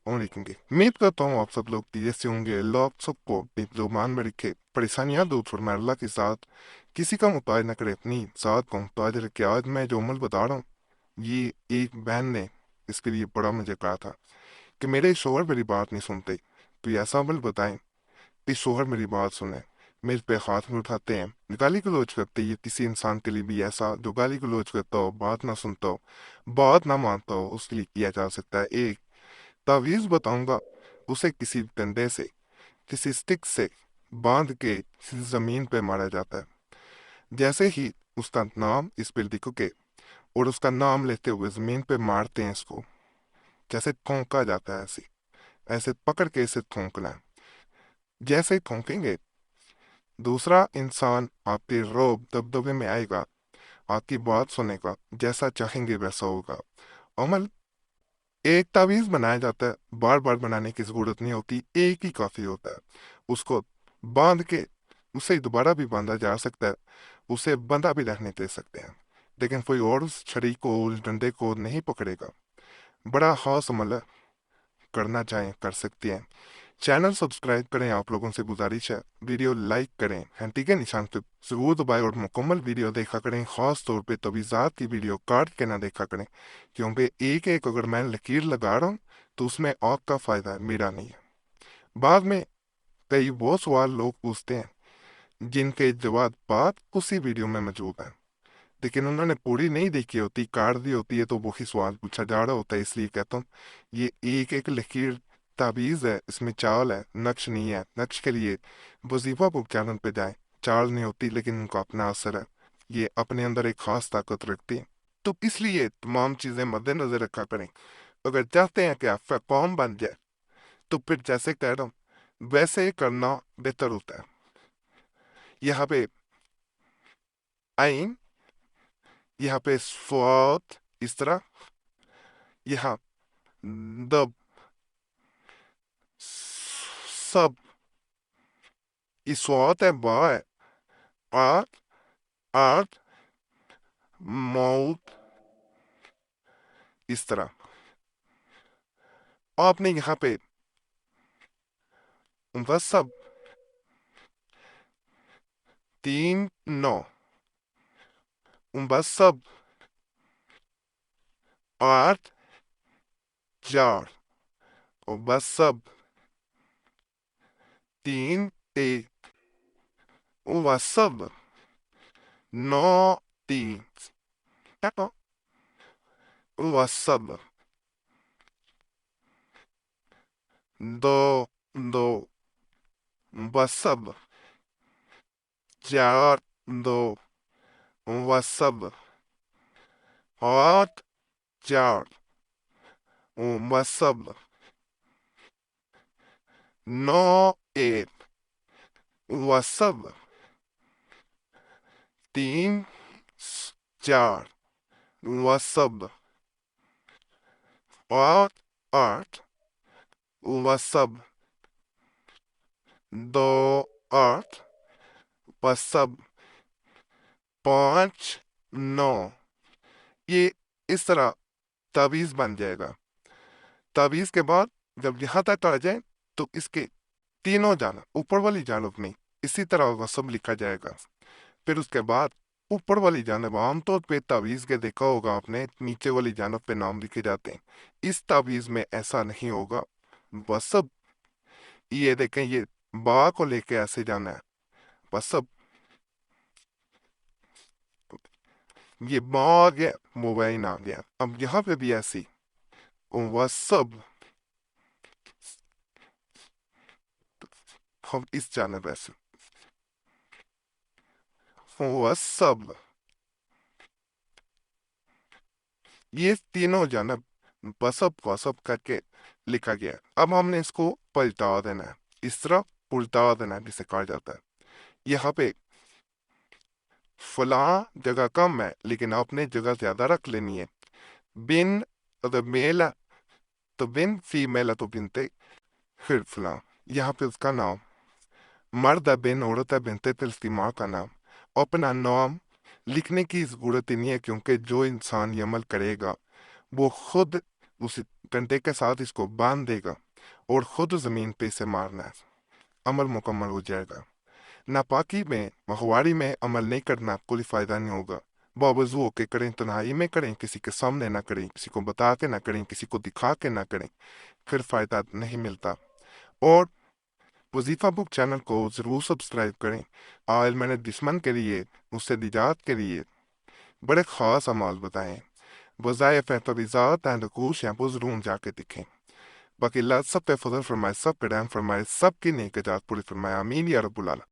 और लिखेंगे। उम्मीद करता हूँ आप सब लोग धीरे से होंगे। अल्लाह आप सबको अपनी जुबान में रखे, परेशानियां दूर फरमाए अल्लाह के साथ, किसी का मुताज न करे, अपनी साथ का मुताज रखे। आज मैं जो अमल बता रहा हूँ, ये एक बहन ने इसके लिए बड़ा मुझे कहा था कि मेरे शोहर मेरी बात नहीं सुनते, तो ये ऐसा अमल बताएं कि शोहर मेरी बात सुने। मेरे पे हाथ में उठाते हैं, गाली गलौज करते हैं। ये किसी इंसान के लिए भी ऐसा जो गाली गलौज करता हो, बात ना सुनता हो, बात ना मानता हो, उसके लिए किया जा सकता है। एक तावीज बताऊंगा, उसे किसी डंडे से, किसी स्टिक से बांध के किसी जमीन पे मारा जाता है। जैसे ही उसका नाम इस पे लिखोगे और उसका नाम लेते हुए जमीन पे मारते हैं इसको, जैसे थोंका जाता है, ऐसे ऐसे पकड़ के इसे थोंकना है। जैसे ही थोंकेंगे, दूसरा इंसान आपके रोब दबदबे में आएगा, आपकी बात सुनेगा, जैसा चाहेंगे वैसा होगा। अमल एक तावीज बनाया जाता है, बार बार बनाने की जरूरत नहीं होती, एक ही काफी होता है। उसको बांध के उसे दोबारा भी बांधा जा सकता है, उसे बंधा भी रहने दे सकते हैं, लेकिन कोई और उस छड़ी को, उस डंडे को नहीं पकड़ेगा। बड़ा खास अमल है, करना चाहें कर सकते हैं। चैनल सब्सक्राइब करें, आप लोगों से गुजारिश है। वीडियो लाइक करें, घंटी के निशान पे जरूर दबाएं और मुकम्मल वीडियो देखा करें। खास तौर पे तवीज़ात की वीडियो काट के ना देखा करें, क्योंकि एक एक अगर मैं लकीर लगा रहा हूँ तो उसमें आपका फ़ायदा है, मेरा नहीं है। बाद में कई वो सवाल लोग पूछते हैं जिनके जवाब बात उसी वीडियो में मौजूद है, लेकिन उन्होंने पूरी नहीं देखी होती, काट दी होती है, तो वही सवाल पूछा जा रहा होता है। इसलिए कहता हूँ, ये एक एक लकीर ताबीज है, इसमें चाल है, नक्श नहीं है। नक्श के लिए वजीफा बुक चैनल पे जाए, चाल नहीं होती लेकिन उनका अपना असर है, ये अपने अंदर एक खास ताकत रखती है। तो इसलिए तमाम चीजें मद्देनजर रखा करें। अगर चाहते हैं कि आपका कौम बन जाए, तो फिर जैसे कह रहा हूँ वैसे ही करना बेहतर होता है। यहाँ पे आइन, यहाँ पे स्वाद इस तरह, यहाँ दब सब, स्वाद है, बा है, आर्ट आर्ट मौत इस तरह। आपने यहाँ पे वह सब तीन नौ, वह सब आठ चार, वह सब तीन एक, वह सब नौ तीन, वह सब दो दो, वह सब चार दो, वह सब आठ चार, वह सब नौ एक, वह सब तीन चार, वह सब आठ आठ, वह सब दो आठ, वह सब पाँच नौ। ये इस तरह तावीज बन जाएगा। तावीज के बाद जब यहाँ तक आ जाए तो इसके तीनों जानब, ऊपर वाली जानब में इसी तरह वसब लिखा जाएगा। फिर उसके बाद ऊपर वाली जानब, आमतौर पे तावीज के देखा होगा आपने, नीचे वाली जानब पे नाम लिखे जाते हैं। इस तावीज में ऐसा नहीं होगा। वसब, ये देखें, ये बा को लेके ऐसे जाना है, वसब, ये बा आ गया, मुबैन आ गया। अब यहाँ पे भी ऐसी वसब, हम इस जानब ऐसे वसब, ये तीनों जानब बसब वसब करके लिखा गया है। अब हमने इसको पलटा देना है, इस तरह उल्टा देना है जिसे कहा जाता है। यहाँ पे फला जगह कम है, लेकिन आपने जगह ज्यादा रख लेनी है। बिन, अगर मेल है तो बिन, फीमेल है तो बिनते, फिर फला, यहाँ पे उसका नाम। मर्द है बिन, औरत है बिनते, फिर उसकी माँ का नाम। अपना नाम लिखने की जरूरत ही नहीं है, क्योंकि जो इंसान ये अमल करेगा वो खुद اس کنٹے کے ساتھ اس کو باندھ دے گا اور خود زمین پہ اسے مارنا ہے، عمل مکمل ہو جائے گا۔ ناپاکی میں ماہواری میں عمل نہیں کرنا کوئی فائدہ نہیں ہوگا۔ باوضو ہو کے کریں، تنہائی میں کریں، کسی کے سامنے نہ کریں، کسی کو بتا کے نہ کریں، کسی کو دکھا کے نہ کریں، پھر فائدہ نہیں ملتا۔ اور وظیفہ بک چینل کو ضرور سبسکرائب کریں۔ آج میں نے دشمن کے لیے، اس سے نجات کے لیے بڑے خاص اعمال بتائیں۔ وظائف تجویزات اینڈ کوش ہیں، وہ ضرور جا کے دکھیں۔ باقی اللہ سب پہ فضل فرمائے، سب پہ رحم فرمائے، سب کی نیک نجات پوری فرمائے، آمین یا رب العالمین۔